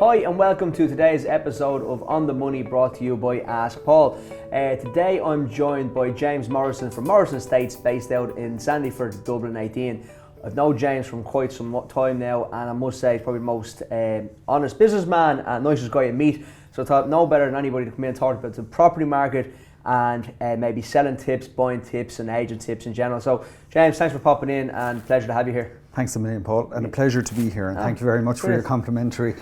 Hi and welcome to today's episode of On The Money, brought to you by Ask Paul. Today I'm joined by James Morrison from Morrisons Estates, based out in Sandyford, Dublin 18. I've known James from quite some time now, and I must say he's probably the most honest businessman and nicest guy to meet. So I thought no better than anybody to come in and talk about the property market and maybe selling tips, buying tips and agent tips in general. So James, thanks for popping in and pleasure to have you here. Thanks a million, Paul, and a pleasure to be here, and thank you very much for your complimentary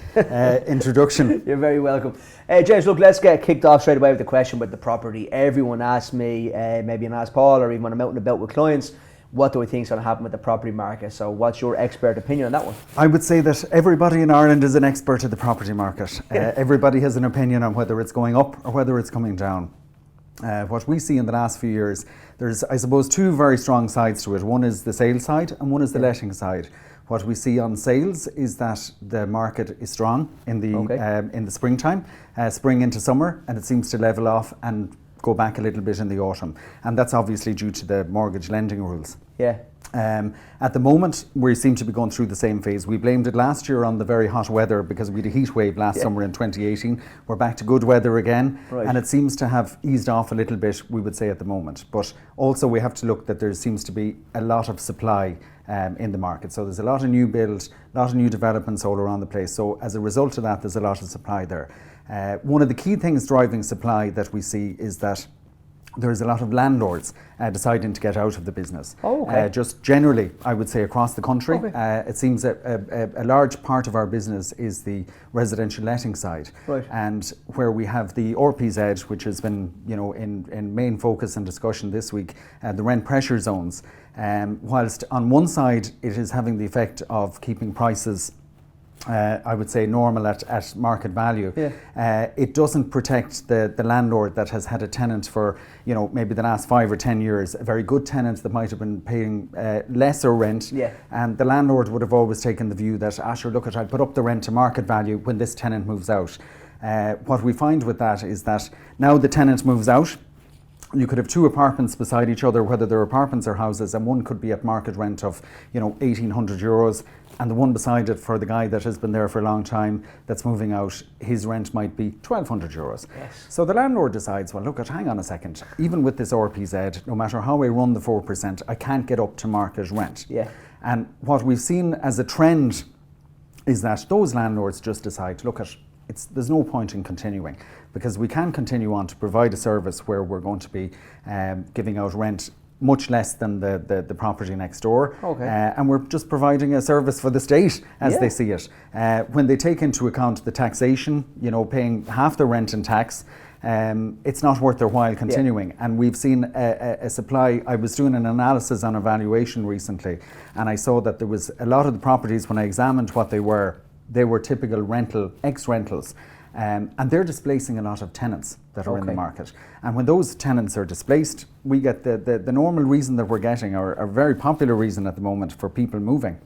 introduction. You're very welcome. James, look, let's get kicked off straight away with the question about the property. Everyone asks me, maybe an Ask Paul, or even when I'm out and about with clients, what do I think is going to happen with the property market? So what's your expert opinion on that one? I would say that everybody in Ireland is an expert at the property market. Everybody has an opinion on whether it's going up or whether it's coming down. What we see in the last few years, there's, I suppose, two very strong sides to it. One is the sales side and one is the letting side. What we see on sales is that the market is strong in the springtime, spring into summer, and it seems to level off and go back a little bit in the autumn. And that's obviously due to the mortgage lending rules. Yeah. At the moment, we seem to be going through the same phase. We blamed it last year on the very hot weather because we had a heat wave last summer in 2018. We're back to good weather again, and it seems to have eased off a little bit, we would say, at the moment. But also we have to look that there seems to be a lot of supply in the market. So there's a lot of new build, a lot of new developments all around the place. So as a result of that, there's a lot of supply there. One of the key things driving supply that we see is that there's a lot of landlords deciding to get out of the business. Just generally, I would say across the country, it seems a large part of our business is the residential letting side, and where we have the RPZ, which has been, in main focus and discussion this week, the rent pressure zones. Whilst on one side it is having the effect of keeping prices I would say normal at market value. It doesn't protect the landlord that has had a tenant for maybe the last 5 or 10 years, a very good tenant that might have been paying lesser rent, and the landlord would have always taken the view that, sure, look, I'll put up the rent to market value when this tenant moves out. What we find with that is that now the tenant moves out, you could have two apartments beside each other, whether they're apartments or houses, and one could be at market rent of €1,800, and the one beside it, for the guy that has been there for a long time that's moving out, his rent might be €1,200. So the landlord decides, well, look, hang on a second, even with this RPZ, no matter how I run the 4%, I can't get up to market rent. And what we've seen as a trend is that those landlords just decide, look, there's no point in continuing, because we can continue on to provide a service where we're going to be giving out rent much less than the property next door, and we're just providing a service for the state as they see it. When they take into account the taxation, paying half the rent in tax, it's not worth their while continuing. And we've seen a supply. I was doing an analysis on a valuation recently, and I saw that there was a lot of the properties, when I examined what they were typical ex-rentals. And they're displacing a lot of tenants that are in the market. And when those tenants are displaced, we get the normal reason that we're getting, or a very popular reason at the moment for people moving.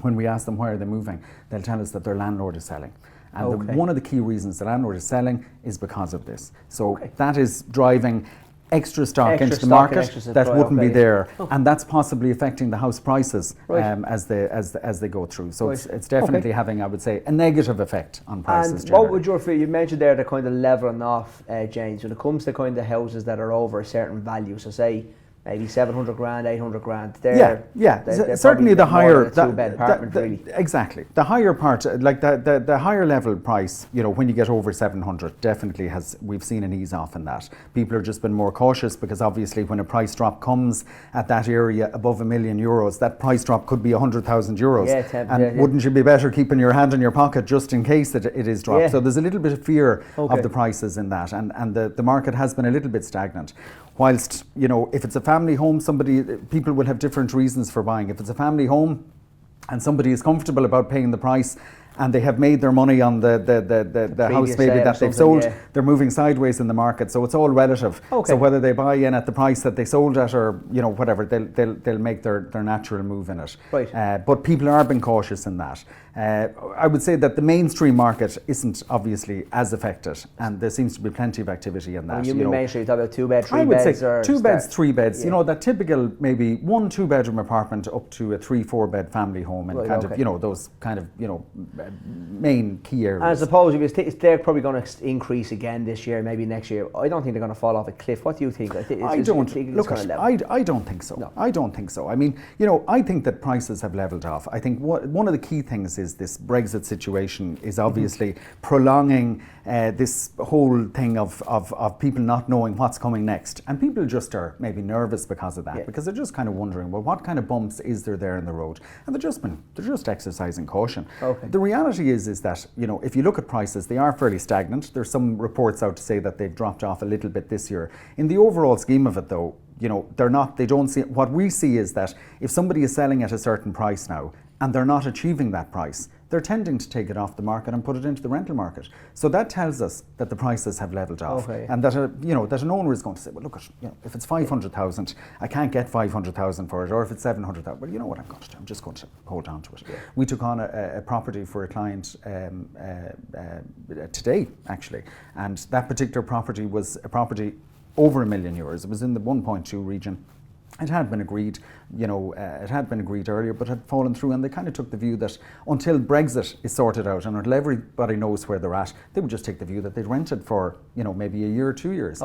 When we ask them why are they moving, they'll tell us that their landlord is selling. And one of the key reasons the landlord is selling is because of this. So that is driving extra stock into the market that wouldn't be there, and that's possibly affecting the house prices as they go through. So it's definitely having, I would say, a negative effect on prices. And what would your feel? You mentioned there the kind of leveling off, James, when it comes to kind of houses that are over a certain value. So say maybe 700 grand, 800 grand. They're certainly the higher two-bed apartment, really. Exactly, the higher part, like the higher level price. When you get over 700, definitely we've seen an ease off in that. People have just been more cautious, because obviously when a price drop comes at that area above €1 million, that price drop could be €100,000. Wouldn't you be better keeping your hand in your pocket just in case that it is dropped? So there's a little bit of fear of the prices in that, and the market has been a little bit stagnant. Whilst, if it's a family home, people will have different reasons for buying. If it's a family home and somebody is comfortable about paying the price, and they have made their money on the house maybe that they've sold, they're moving sideways in the market. So it's all relative. So whether they buy in at the price that they sold at, or whatever, they'll make their natural move in it. But people are being cautious in that. I would say that the mainstream market isn't obviously as affected, and there seems to be plenty of activity in that. You mean mainstream? You talk about 2 bed, 3 beds? I would say 2 beds, 3 beds. That typical maybe 1 2-bedroom apartment up to a 3 4 bed family home. home and kind of, you know, those kind of, you know, main key areas. And I suppose if they're probably going to increase again this year, maybe next year, I don't think they're going to fall off a cliff. What do you think? I don't think so. No. I don't think so. I mean, you know, I think that prices have leveled off. I think one of the key things is this Brexit situation is obviously prolonging this whole thing of people not knowing what's coming next, and people just are maybe nervous because of that, because they're just kind of wondering, well, what kind of bumps is there in the road, and they're just exercising caution. The reality is that, you know, if you look at prices, they are fairly stagnant. There's some reports out to say that they've dropped off a little bit this year. In the overall scheme of it, though, you know, they don't see, what we see is that if somebody is selling at a certain price now and they're not achieving that price, they're tending to take it off the market and put it into the rental market. So that tells us that the prices have leveled off, and that that an owner is going to say, well, look, you know, if it's 500,000, I can't get 500,000 for it, or if it's 700,000, well, you know what I'm going to do? I'm just going to hold on to it. We took on a property for a client today, actually, and that particular property was a property over €1 million. It was in the 1.2 region. It had been agreed, you know, earlier, but had fallen through, and they kind of took the view that until Brexit is sorted out and until everybody knows where they're at, they would just take the view that they'd rent it for, you know, maybe a year or 2 years,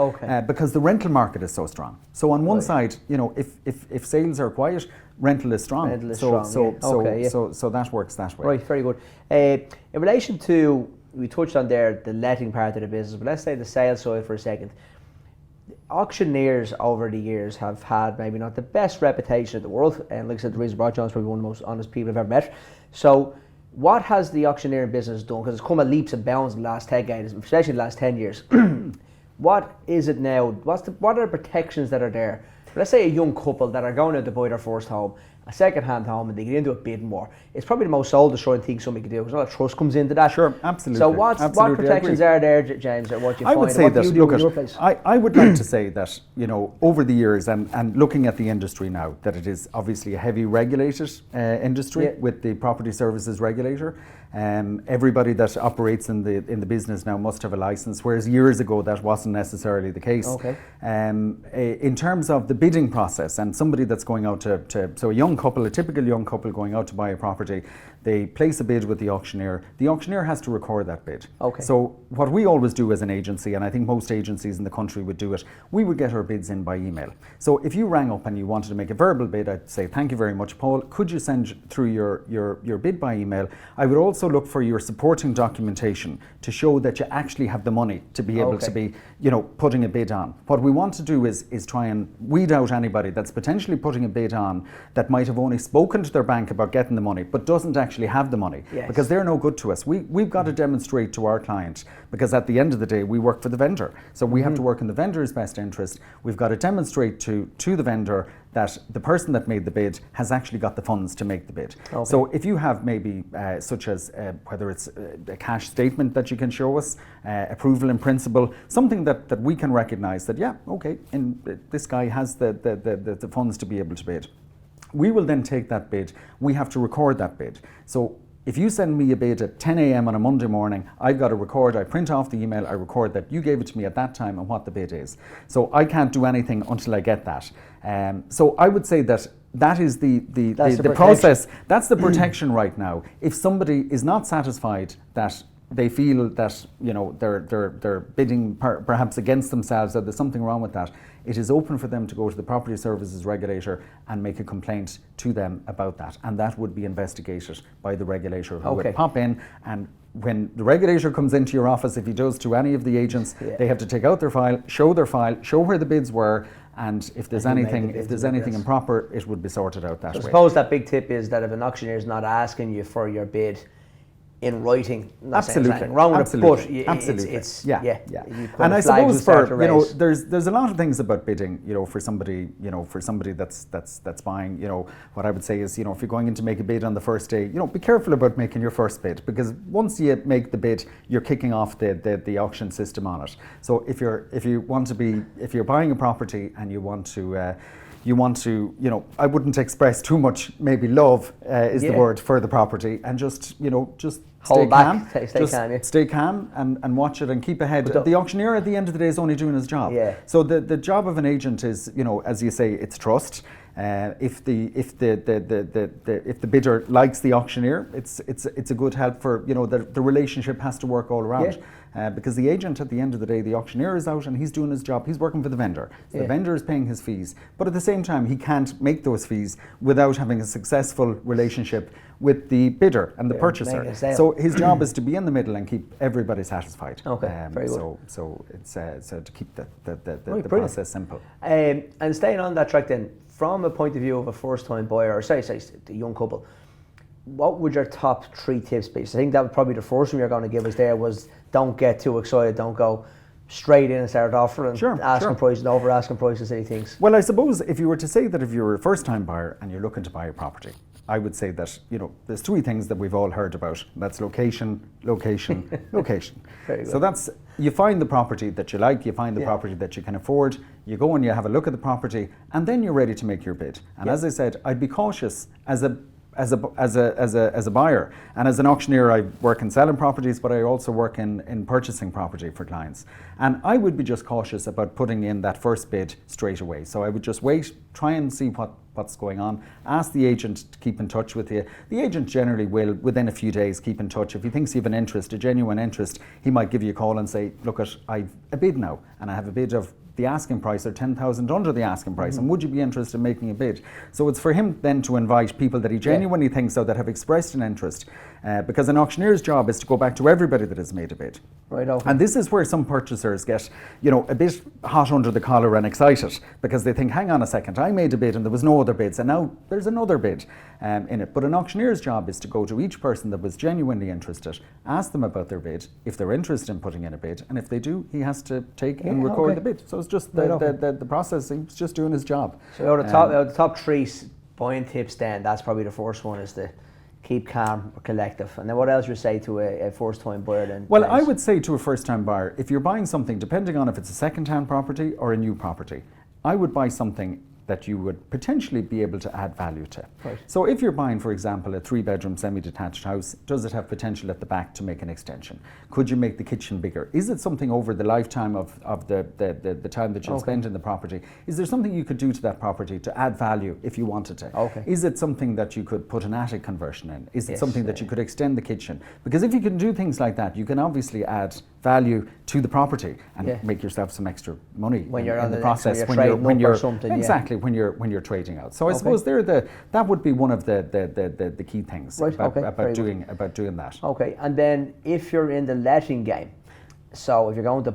because the rental market is so strong. So on one side, you know, if sales are quiet, rental is strong. So that works that way. Right, very good. In relation to, we touched on there the letting part of the business, but let's say the sales side for a second. Auctioneers over the years have had maybe not the best reputation in the world, and like I said, the reason Brad John's probably one of the most honest people I've ever met. So what has the auctioneering business done? Because it's come at leaps and bounds in the last decades, especially the last 10 years. What is it now? What are the protections that are there? Let's say a young couple that are going out to buy their first home, a second-hand home, and they get into a bid more. It's probably the most soul-destroying thing somebody can do, because a lot of trust comes into that. Sure, absolutely. So what protections are there, James, or what you find? I would say what that, do you do in your place? I would like to say that, you know, over the years, and looking at the industry now, that it is obviously a heavy regulated industry with the property services regulator. Everybody that operates in the business now must have a license, whereas years ago that wasn't necessarily the case. In terms of the bidding process, and somebody that's going out so a typical young couple going out to buy a property, they place a bid with the auctioneer. The auctioneer has to record that bid. So what we always do as an agency, and I think most agencies in the country would do it, we would get our bids in by email. So if you rang up and you wanted to make a verbal bid, I'd say, thank you very much, Paul. Could you send through your bid by email? I would also look for your supporting documentation to show that you actually have the money to be able to be, you know, putting a bid on. What we want to do is try and weed out anybody that's potentially putting a bid on that might have only spoken to their bank about getting the money but doesn't actually have the money, because they're no good to us. We've got to demonstrate to our client, because at the end of the day we work for the vendor, so we have to work in the vendor's best interest. We've got to demonstrate to the vendor that the person that made the bid has actually got the funds to make the bid. So if you have maybe such as whether it's a cash statement that you can show us, approval in principle, something that we can recognise that this guy has the funds to be able to bid. We will then take that bid. We have to record that bid. So if you send me a bid at 10 a.m. on a Monday morning, I've got to record, I print off the email, I record that you gave it to me at that time and what the bid is. So I can't do anything until I get that. So I would say that is the process, that's the protection right now. If somebody is not satisfied that they feel that, you know, they're bidding perhaps against themselves, that there's something wrong with that, it is open for them to go to the property services regulator and make a complaint to them about that, and that would be investigated by the regulator, who would pop in, and when the regulator comes into your office, if he does to any of the agents, they have to take out their file, show where the bids were, and if there's anything improper, it would be sorted out that way. I suppose that big tip is that if an auctioneer is not asking you for your bid in writing, not saying there's anything wrong with it, but it's and I suppose there's a lot of things about bidding, you know, for somebody that's buying, you know, what I would say is, you know, if you're going in to make a bid on the first day, you know, be careful about making your first bid, because once you make the bid, you're kicking off the auction system on it. So if you're buying a property and you want to, you know, I wouldn't express too much, maybe love is the word for the property, and just stay calm and watch it and keep ahead. The auctioneer at the end of the day is only doing his job. So the job of an agent is, you know, as you say, it's trust. If the bidder likes the auctioneer, it's a good help for, you know, the relationship has to work all around. Because the agent, at the end of the day, the auctioneer is out and he's doing his job. He's working for the vendor. So the vendor is paying his fees. But at the same time, he can't make those fees without having a successful relationship with the bidder and the purchaser. So his job is to be in the middle and keep everybody satisfied. Okay, very good. So it's to keep the process simple. And staying on that track then, from a point of view of a first-time buyer, or say the young couple, what would your top 3 tips be? So I think that would probably the first one you're going to give us there was don't get too excited, don't go straight in and start offering, asking prices, over asking prices, any things. Well, I suppose if you were to say that if you're a first-time buyer and you're looking to buy a property, I would say that, you know, there's 3 things that we've all heard about. That's location, location, location. Very good. So that's, you find the property that you like, you find the property that you can afford, you go and you have a look at the property, and then you're ready to make your bid. And as I said, I'd be cautious as a buyer, and as an auctioneer I work in selling properties, but I also work in purchasing property for clients, and I would be just cautious about putting in that first bid straight away. So I would just wait, try and see what's going on, ask the agent to keep in touch with you. The agent generally will, within a few days, keep in touch. If he thinks you have an interest, a genuine interest, he might give you a call and say, look, I've a bid now, and I have a bid of the asking price or 10,000 under the asking price, and would you be interested in making a bid? So it's for him then to invite people that he genuinely thinks so, that have expressed an interest, because an auctioneer's job is to go back to everybody that has made a bid. Right. Okay. And this is where some purchasers get, you know, a bit hot under the collar and excited, because they think, hang on a second, I made a bid and there was no other bids, and now there's another bid in it. But an auctioneer's job is to go to each person that was genuinely interested, ask them about their bid, if they're interested in putting in a bid, and if they do, he has to take and record the bid. So it's just the process. He's just doing his job. So out of the top 3 buying tips, then that's probably the first one, is to keep calm, collective. And then what else would you say to a first-time buyer then? Well, I would say to a first-time buyer, if you're buying something, depending on if it's a second-hand property or a new property, I would buy something that you would potentially be able to add value to. Right. So if you're buying, for example, a 3-bedroom semi-detached house, does it have potential at the back to make an extension? Could you make the kitchen bigger? Is it something over the lifetime of the time that you'll spend in the property? Is there something you could do to that property to add value if you wanted to? Okay. Is it something that you could put an attic conversion in? Is it something that you could extend the kitchen? Because if you can do things like that, you can obviously add value to the property and make yourself some extra money when you're in the process, when you're something. Exactly, when you're trading out. So I suppose that would be one of the key things about doing that. Okay, and then if you're in the letting game, so if you're going to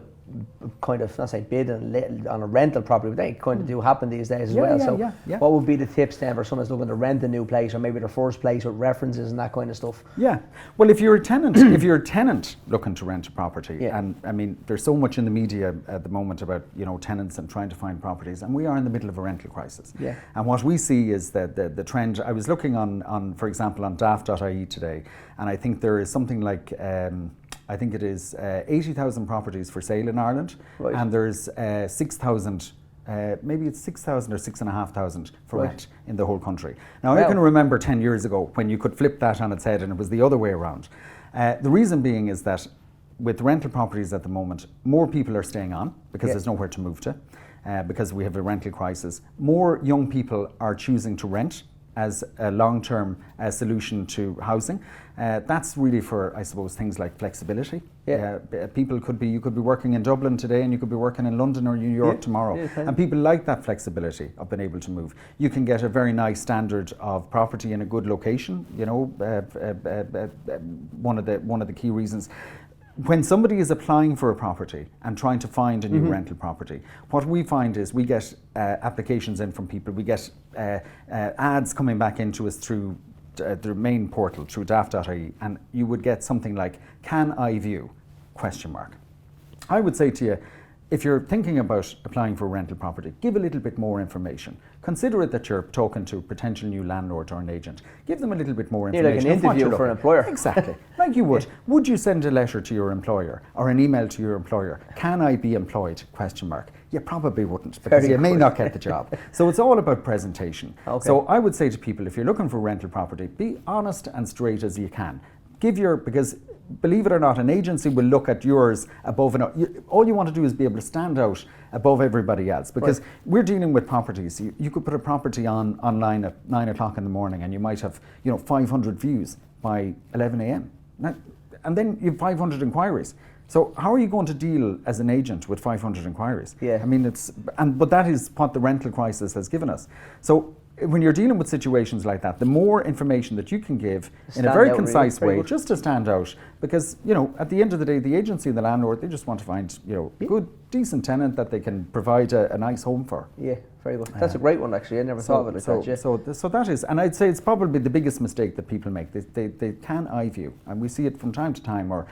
kind of, not say bid on a rental property, but they kind of do happen these days as well. So what would be the tips then for someone who's looking to rent a new place, or maybe their first place with references and that kind of stuff? Yeah, well, if you're a tenant, looking to rent a property, and I mean, there's so much in the media at the moment about, you know, tenants and trying to find properties, and we are in the middle of a rental crisis. And what we see is that the trend. I was looking on for example, on daft.ie today, and I think there is something like I think it is 80,000 properties for sale in Ireland, and there's 6,000, maybe it's 6,000 or 6,500 for rent in the whole country. Now, I can remember 10 years ago when you could flip that on its head and it was the other way around. The reason being is that with rental properties at the moment, more people are staying on because there's nowhere to move to, because we have a rental crisis. More young people are choosing to rent as a long-term solution to housing. That's really for, I suppose, things like flexibility. You could be working in Dublin today and you could be working in London or New York tomorrow. And people like that flexibility of being able to move. You can get a very nice standard of property in a good location, you know, one of the key reasons. When somebody is applying for a property and trying to find a new rental property, what we find is we get applications in from people. We get ads coming back into us through the main portal, through daft.ie, and you would get something like, "Can I view?" ? I would say to you, if you're thinking about applying for a rental property, give a little bit more information. Consider it that you're talking to a potential new landlord or an agent. Give them a little bit more information. Like an interview for an employer. Exactly, like you would. Would you send a letter to your employer or an email to your employer? "Can I be employed?" ? You probably wouldn't, because you may not get the job. So it's all about presentation. So I would say to people, if you're looking for rental property, be honest and straight as you can. Because believe it or not, an agency will look at yours above and all you want to do is be able to stand out above everybody else, because we're dealing with properties. You could put a property online at 9 o'clock in the morning and you might have 500 views by 11 a.m. and then you have 500 inquiries. So how are you going to deal as an agent with 500 inquiries? Yeah. I mean, but that is what the rental crisis has given us. So when you're dealing with situations like that, the more information that you can give in a very concise way, just to stand out, because at the end of the day, the agency and the landlord, they just want to find good, decent tenant that they can provide a nice home for. Yeah, very good. That's a great one, actually. I never thought of it like that. Yeah. So that is, and I'd say it's probably the biggest mistake that people make. They can eye view, and we see it from time to time, or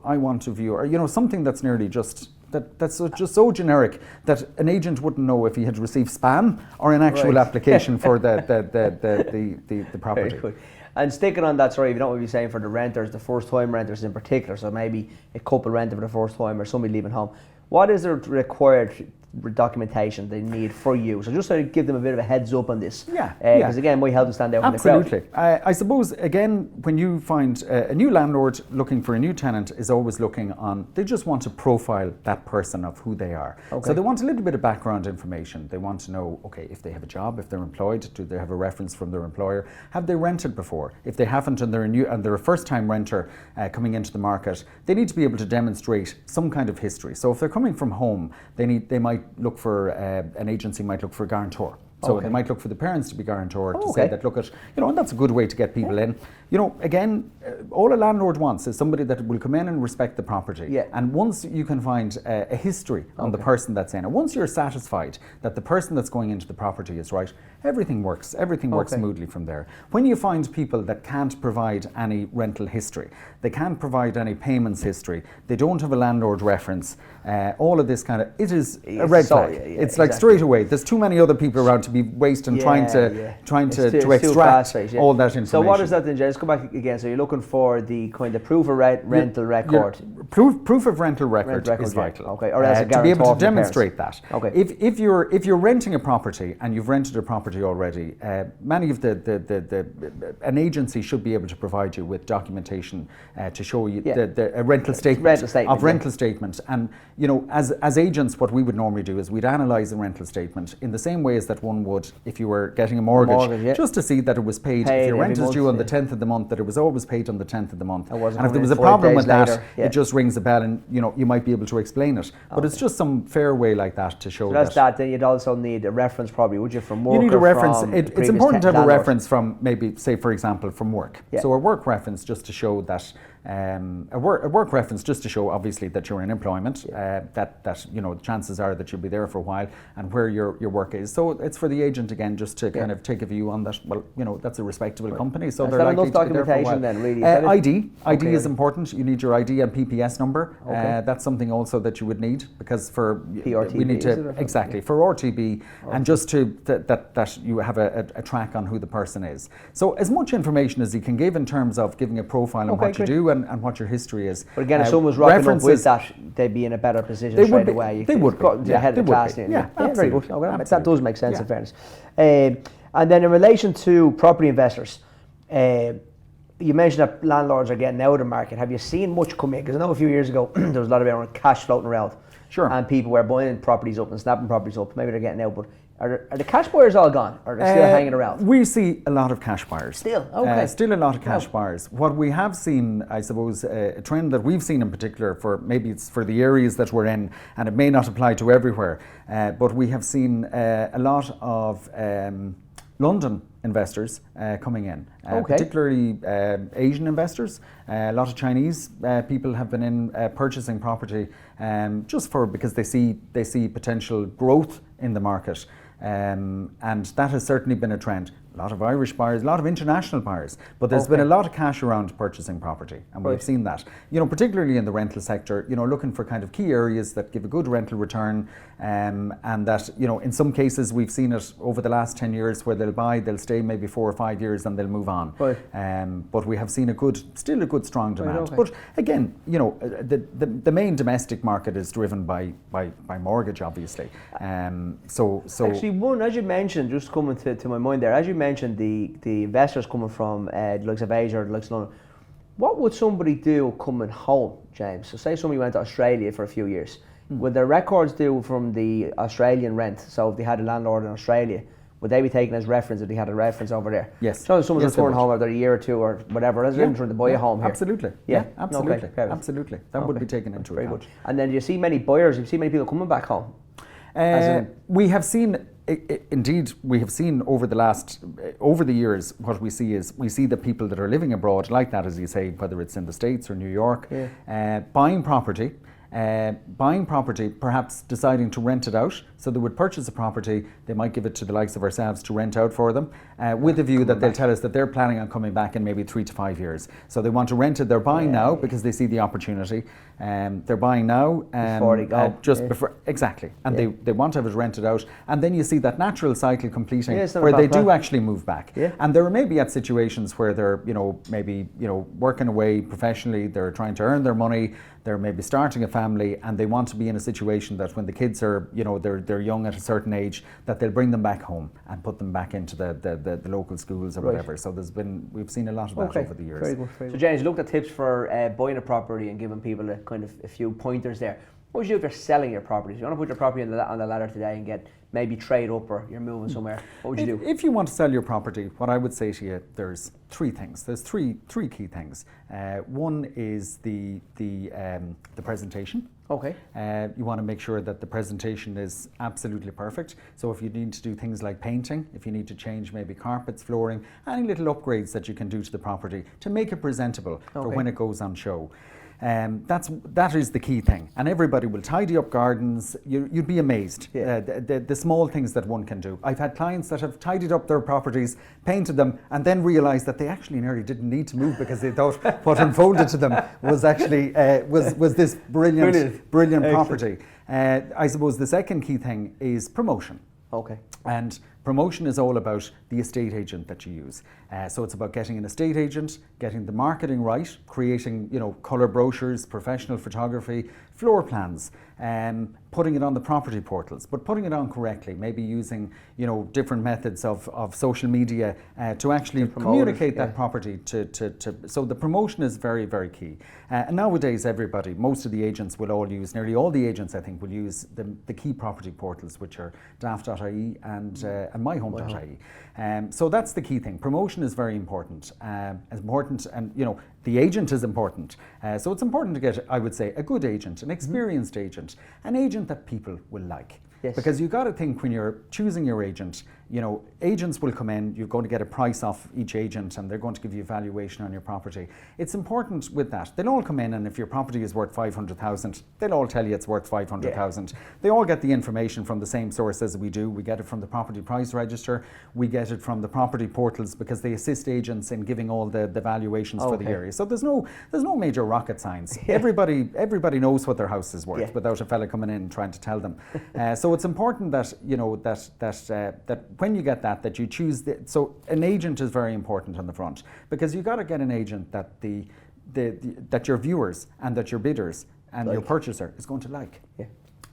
I want to view, or something that's nearly just. That's just so generic that an agent wouldn't know if he had received spam or an actual application for the property. Very good. And sticking on that, sorry, if you don't want to be saying for the renters, the first time renters in particular, so maybe a couple renting for the first time or somebody leaving home, what is the required documentation they need for you? So just to give them a bit of a heads up on this. Because again, might help them stand out in the crowd. Absolutely. I suppose, again, when you find a new landlord looking for a new tenant is always looking on, they just want to profile that person of who they are. So they want a little bit of background information. They want to know, okay, if they have a job, if they're employed, do they have a reference from their employer? Have they rented before? If they haven't and they're a first-time renter coming into the market, they need to be able to demonstrate some kind of history. So if they're coming from home, they might look for, an agency might look for a guarantor. So they might look for the parents to be guarantor to say that, look at, and that's a good way to get people in. Again, all a landlord wants is somebody that will come in and respect the property. Yeah. And once you can find a history on the person that's in, and once you're satisfied that the person that's going into the property is right, everything works smoothly from there. When you find people that can't provide any rental history, they can't provide any payments history, they don't have a landlord reference, all of this it is a red flag. It's like straight away, there's too many other people around to be wasting trying to extract all that information. So what is that then, James? Go back again. So you're looking for the kind of proof of rental record. Proof of rental record is vital. Okay, or as a to be able to demonstrate that. Okay. If you're renting a property and you've rented a property already, many of an agency should be able to provide you with documentation to show you a rental statement rental statement. And as agents, what we would normally do is we'd analyse the rental statement in the same way as that one would if you were getting a mortgage, just to see that it was paid if your rent is due on the 10th of the month, that it was always paid on the 10th of the month. And if there was a problem with that, it just rings a bell, and you might be able to explain it. But it's just some fair way like that to show that. Then you'd also need a reference, probably, would you, from work? You need a reference. It's important to have a landlord. reference from, maybe, say for example, from work. So a work reference just to show that. A work reference just to show, obviously, that you're in employment, that chances are that you'll be there for a while, and where your work is. So it's for the agent, again, just to kind of take a view on that. Well, that's a respectable company, so they're likely to be there for a while. Then, really? ID is important. You need your ID and PPS number. That's something also that you would need, because for PRTB, we need to for RTB, and just to that you have a track on who the person is. So as much information as you can give in terms of giving a profile on what you do and what your history is. But again, if someone's rocking up with that, they'd be in a better position straight away. They would be ahead of the class. Very good. That does make sense, in fairness. And then in relation to property investors, you mentioned that landlords are getting out of the market. Have you seen much come in? Because I know a few years ago there was a lot of cash floating around. Sure. And people were buying properties up and snapping properties up. Maybe they're getting out, but are the cash buyers all gone? Or are they still hanging around? We see a lot of cash buyers. Still a lot of cash buyers. What we have seen, I suppose, a trend that we've seen in particular, for maybe it's for the areas that we're in, and it may not apply to everywhere, but we have seen a lot of London investors coming in, particularly Asian investors. A lot of Chinese people have been in purchasing property because they see potential growth in the market, and that has certainly been a trend. A lot of Irish buyers, a lot of international buyers, but there's been a lot of cash around purchasing property, and we've seen that. Particularly in the rental sector, looking for kind of key areas that give a good rental return, and that, in some cases we've seen it over the last 10 years where they'll stay maybe 4 or 5 years and they'll move on. But we have seen still a good strong demand. But again, the main domestic market is driven by mortgage, obviously. Actually, one, as you mentioned, just coming to my mind there, as you mentioned, the investors coming from the likes of Asia or the likes of London, What would somebody do coming home, James? So say somebody went to Australia for a few years. Would their records do from the Australian rent? So if they had a landlord in Australia, would they be taken as reference if they had a reference over there? Yes. So if someone's Yes, returned home after a year or two or whatever, as they're trying to buy a home here. Absolutely. Yeah, absolutely. Okay, perfect. Absolutely. That would be taken into Very account. good. And then do you see many buyers? Do you see many people coming back home? We have seen, indeed, we have seen over the years, what we see is we see the people that are living abroad, like that, as you say, whether it's in the States or New York, buying property, perhaps deciding to rent it out. So they would purchase a property, they might give it to the likes of ourselves to rent out for them, with a view that they'll tell us that they're planning on coming back in maybe 3 to 5 years. So they want to rent it, they're buying now because they see the opportunity. They're buying now before they go. before, exactly. And they want to have it rented out. And then you see that natural cycle completing it's where they do actually move back. Yeah. And there are maybe at situations where they're, maybe, working away professionally, they're trying to earn their money, they're maybe starting a family, and they want to be in a situation that when the kids are, they're young at a certain age, that they'll bring them back home and put them back into the local schools or whatever. So we've seen a lot of that over the years. Very good. So James, you looked at tips for buying a property and giving people a few pointers there. What would you do if you're selling your property? If you want to put your property on the ladder today and get maybe trade up, or you're moving somewhere, what would you do? If you want to sell your property, what I would say to you, there's 3 things. There's three key things. One is the presentation. Okay. You want to make sure that the presentation is absolutely perfect. So if you need to do things like painting, if you need to change maybe carpets, flooring, any little upgrades that you can do to the property to make it presentable for when it goes on show. That is the key thing, and everybody will tidy up gardens. You'd be amazed the small things that one can do. I've had clients that have tidied up their properties, painted them, and then realised that they actually nearly didn't need to move because they thought what unfolded to them was actually was this brilliant property. I suppose the second key thing is promotion. Okay. And promotion is all about the estate agent that you use. So it's about getting an estate agent, getting the marketing right, creating, colour brochures, professional photography, floor plans, putting it on the property portals, but putting it on correctly, maybe using, different methods of social media to actually communicate that property so the promotion is very, very key. And nowadays most of the agents will all use, nearly all the agents I think will use the key property portals, which are daft.ie and myhome.ie. So that's the key thing. Promotion is very important. And the agent is important. So it's important to get, I would say, a good agent, an experienced agent, an agent that people will like. Yes. Because you've got to think when you're choosing your agent, agents will come in, you're going to get a price off each agent and they're going to give you a valuation on your property. It's important with that. They'll all come in, and if your property is worth 500,000, they'll all tell you it's worth 500,000. They all get the information from the same source as we do. We get it from the property price register, we get it from the property portals, because they assist agents in giving all the valuations for the area. So there's no major rocket science. Everybody knows what their house is worth without a fella coming in and trying to tell them. So it's important that that when you get that you choose. So an agent is very important on the front, because you got to get an agent that that your viewers and that your bidders and your purchaser is going to like. Yeah.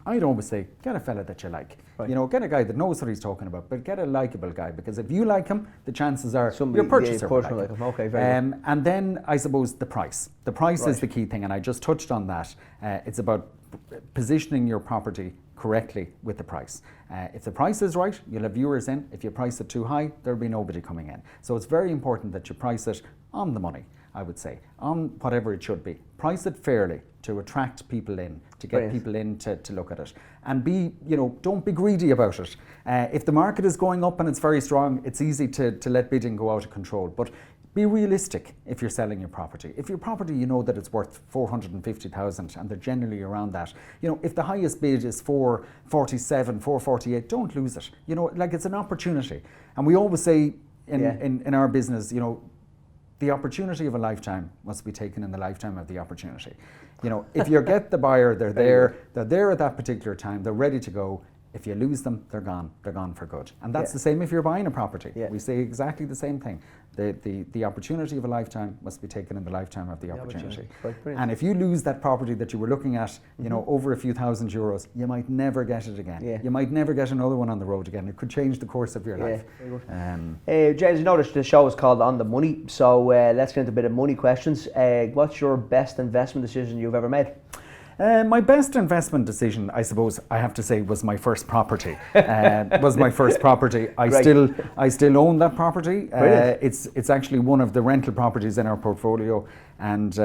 I'd always say, get a fella that you like. Right. Get a guy that knows what he's talking about, but get a likeable guy, because if you like him, the chances are your purchaser will like him. Okay, very good. And then I suppose the price. The price is the key thing, and I just touched on that. It's about positioning your property correctly with the price. If the price is right, you'll have viewers in. If you price it too high, there'll be nobody coming in. So it's very important that you price it on the money, I would say, on whatever it should be. Price it fairly to attract people in, to get people in to look at it. And don't be greedy about it. If the market is going up and it's very strong, it's easy to let bidding go out of control. But be realistic if you're selling your property. If your property, you know that it's worth 450,000 and they're generally around that. if the highest bid is 447, 448, don't lose it. It's an opportunity. And we always say in our business, the opportunity of a lifetime must be taken in the lifetime of the opportunity. If you get the buyer, they're there at that particular time, they're ready to go. If you lose them, they're gone. They're gone for good. And that's the same if you're buying a property. Yeah. We say exactly the same thing. The opportunity of a lifetime must be taken in the lifetime of the opportunity. Right, and if you lose that property that you were looking at, you know, over a few thousand euros, you might never get it again. Yeah. You might never get another one on the road again. It could change the course of your life. James, you noticed the show is called On the Money, so let's get into a bit of money questions. What's your best investment decision you've ever made? My best investment decision, I suppose, I have to say, was my first property. I still own that property. It's actually one of the rental properties in our portfolio, and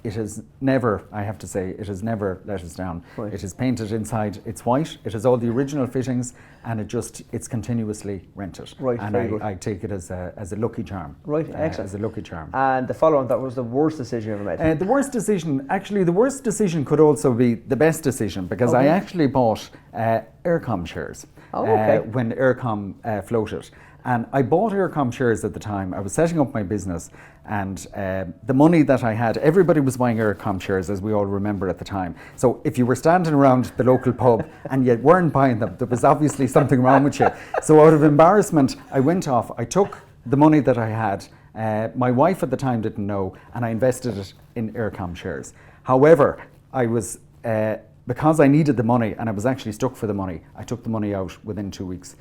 it has never, I have to say, it has never let us down. Right. It is painted inside, it's white, it has all the original fittings, and it's continuously rented. Right, and I take it as a lucky charm. Right, excellent. As a lucky charm. And the follow-on, that was the worst decision you ever made? The worst decision could also be the best decision, because I actually bought Eircom shares when Eircom floated. And I bought Eircom shares at the time. I was setting up my business, and the money that I had, everybody was buying Eircom shares, as we all remember at the time. So if you were standing around the local pub and you weren't buying them, there was obviously something wrong with you. So out of embarrassment, I went off, I took the money that I had, my wife at the time didn't know, and I invested it in Eircom shares. However, I was because I needed the money and I was actually stuck for the money, I took the money out within 2 weeks.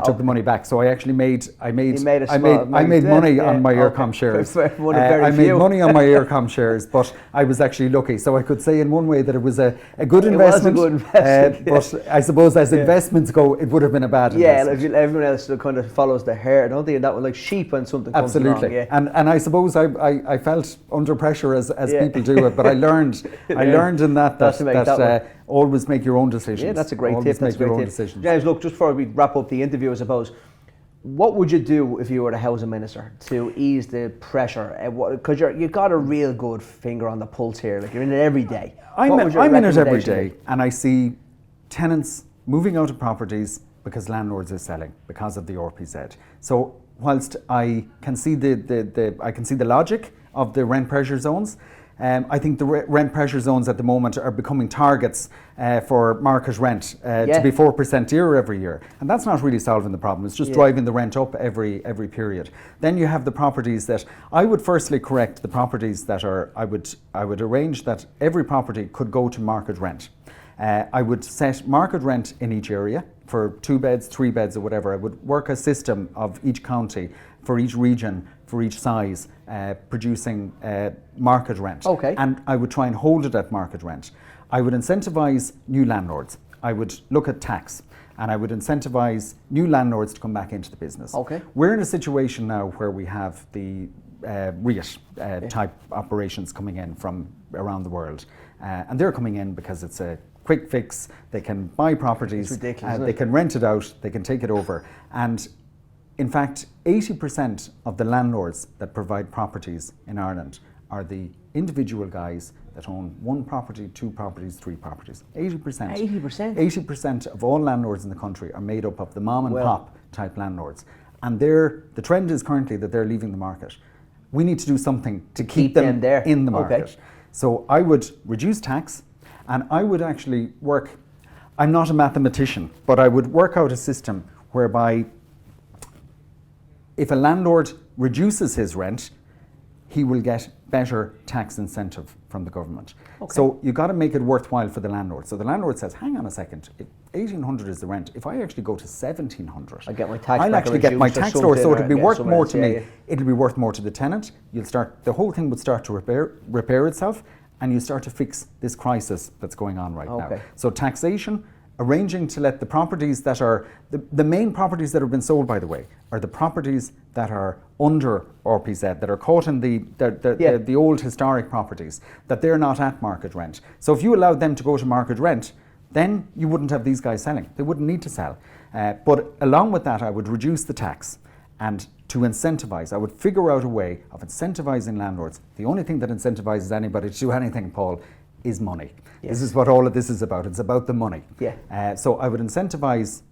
Took the money back. So I actually made money on my Eircom shares. I made money on my Eircom shares, but I was actually lucky. So I could say in one way that it was a good investment. Was a good investment. But I suppose as investments go, it would have been a bad investment. Yeah, everyone else kind of follows the hare, don't they? And that was like sheep when something comes wrong. Absolutely. And I suppose I felt under pressure as people do it, but I learned in that always make your own decisions. Yeah, that's a great tip. Make your own decisions. James, look, just before we wrap up the interview, I suppose, what would you do if you were the housing minister to ease the pressure? Because you've got a real good finger on the pulse here. Like, you're in it every day. I'm in it every day, and I see tenants moving out of properties because landlords are selling because of the RPZ. So whilst I can see the logic of the rent pressure zones, I think the rent pressure zones at the moment are becoming targets for market rent to be 4% dearer every year, and that's not really solving the problem. It's just driving the rent up every period. Then you have the properties that I would firstly correct. The properties that are I would arrange that every property could go to market rent. I would set market rent in each area for 2 beds, 3 beds, or whatever. I would work a system of each county, for each region, for each size, producing market rent. Okay. And I would try and hold it at market rent. I would incentivise new landlords. I would look at tax, and I would incentivise new landlords to come back into the business. Okay. We're in a situation now where we have the REIT type operations coming in from around the world, and they're coming in because it's a quick fix. They can buy properties, it's ridiculous, they can rent it out, they can take it over, and in fact, 80% of the landlords that provide properties in Ireland are the individual guys that own 1 property, 2 properties, 3 properties. 80%. 80%? 80% of all landlords in the country are made up of the mom and pop type landlords. And the trend is currently that they're leaving the market. We need to do something to keep them there in the market. Okay. So I would reduce tax, and I would actually I'm not a mathematician, but I would work out a system whereby if a landlord reduces his rent, he will get better tax incentive from the government. Okay. So you've got to make it worthwhile for the landlord. So the landlord says, hang on a second, if 1,800 is the rent, if I actually go to 1,700, I'll actually get my tax lower, so it'll be worth more to me. It'll be worth more to the tenant. The whole thing would start to repair itself, and you start to fix this crisis that's going on right now. So taxation, arranging to let the properties that are, the main properties that have been sold, by the way, are the properties that are under RPZ, that are caught in the old historic properties, that they're not at market rent. So if you allowed them to go to market rent, then you wouldn't have these guys selling. They wouldn't need to sell. But along with that, I would reduce the tax, and to incentivize, I would figure out a way of incentivizing landlords. The only thing that incentivizes anybody to do anything, Paul, is money. Yes. This is what all of this is about. It's about the money. Yeah. So I would incentivize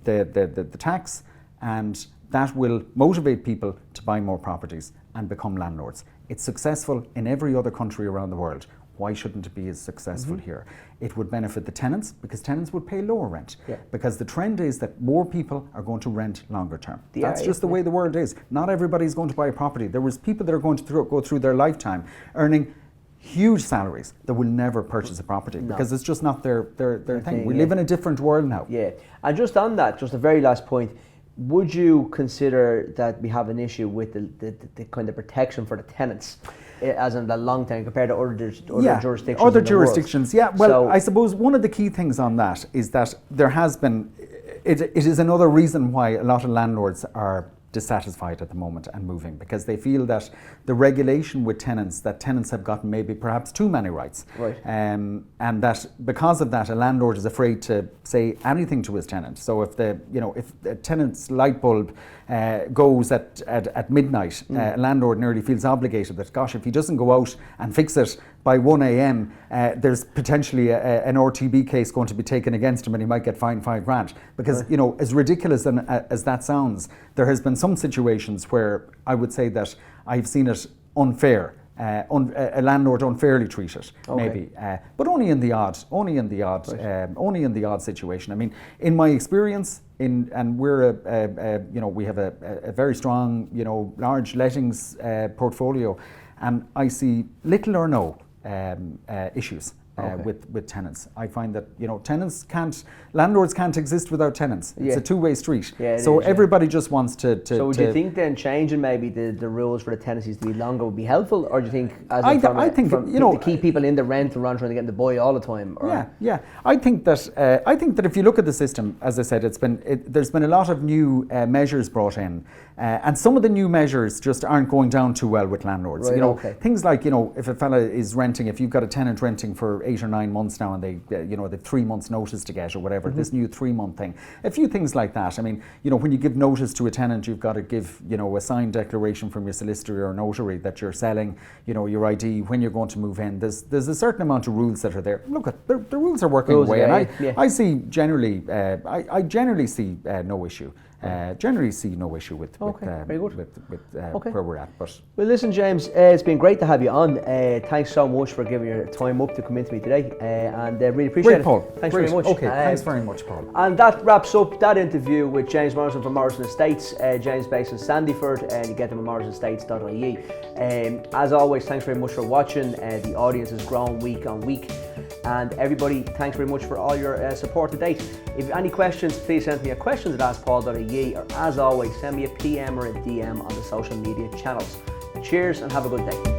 the tax, and that will motivate people to buy more properties and become landlords. It's successful in every other country around the world. Why shouldn't it be as successful here? It would benefit the tenants because tenants would pay lower rent. Because the trend is that more people are going to rent longer term. That's just the way the world is. Not everybody's going to buy a property. There was people that are going to go through their lifetime earning huge salaries that will never purchase a property because it's just not their thing. We live in a different world now. Yeah, and just on that, just the very last point, would you consider that we have an issue with the kind of protection for the tenants, as in the long term compared to other jurisdictions? Other jurisdictions, yeah. Well, so, I suppose one of the key things on that is that there has been, it is another reason why a lot of landlords are dissatisfied at the moment and moving, because they feel that the regulation with tenants, that tenants have gotten maybe perhaps too many rights, and that because of that a landlord is afraid to say anything to his tenant. So if the tenant's light bulb goes at midnight, a landlord nearly feels obligated that, gosh, if he doesn't go out and fix it by 1 a.m, there's potentially an RTB case going to be taken against him and he might get fined $5,000. Because, as ridiculous as that sounds, there has been some situations where I would say that I've seen it unfair. A landlord unfairly treated, maybe, but only in the odd situation. I mean, in my experience, and we're we have a very strong, large lettings portfolio, and I see little or no issues with tenants. I find that landlords can't exist without tenants. It's a two-way street. So everybody just wants to. So do you think then changing maybe the rules for the tenancies to be longer would be helpful, or do you think to keep people in the rent rather than getting the boy all the time? Or? Yeah. I think that if you look at the system, as I said, there's been a lot of new measures brought in, and some of the new measures just aren't going down too well with landlords. Things like if a fella is renting, if you've got a tenant renting for 8 or 9 months now, and they've 3 months notice to get or whatever, this new 3-month thing, a few things like that. I mean, when you give notice to a tenant, you've got to give a signed declaration from your solicitor or notary that you're selling, your ID when you're going to move in. There's a certain amount of rules that are there. Look, the rules are working away, and I see generally, I generally see no issue. Generally see no issue with where we're at. But well, listen, James, it's been great to have you on. Thanks so much for giving your time up to come into me today, and really appreciate it. Paul. Thanks very much. Okay, thanks very much, Paul. And that wraps up that interview with James Morrison from Morrisons Estates. James based in Sandyford, and you get them at morrisonsestates.ie. As always, thanks very much for watching. The audience has grown week on week. And everybody, thanks very much for all your support to date. If you have any questions, please send me a questions@askpaul.ie, or as always, send me a PM or a DM on the social media channels. Cheers and have a good day.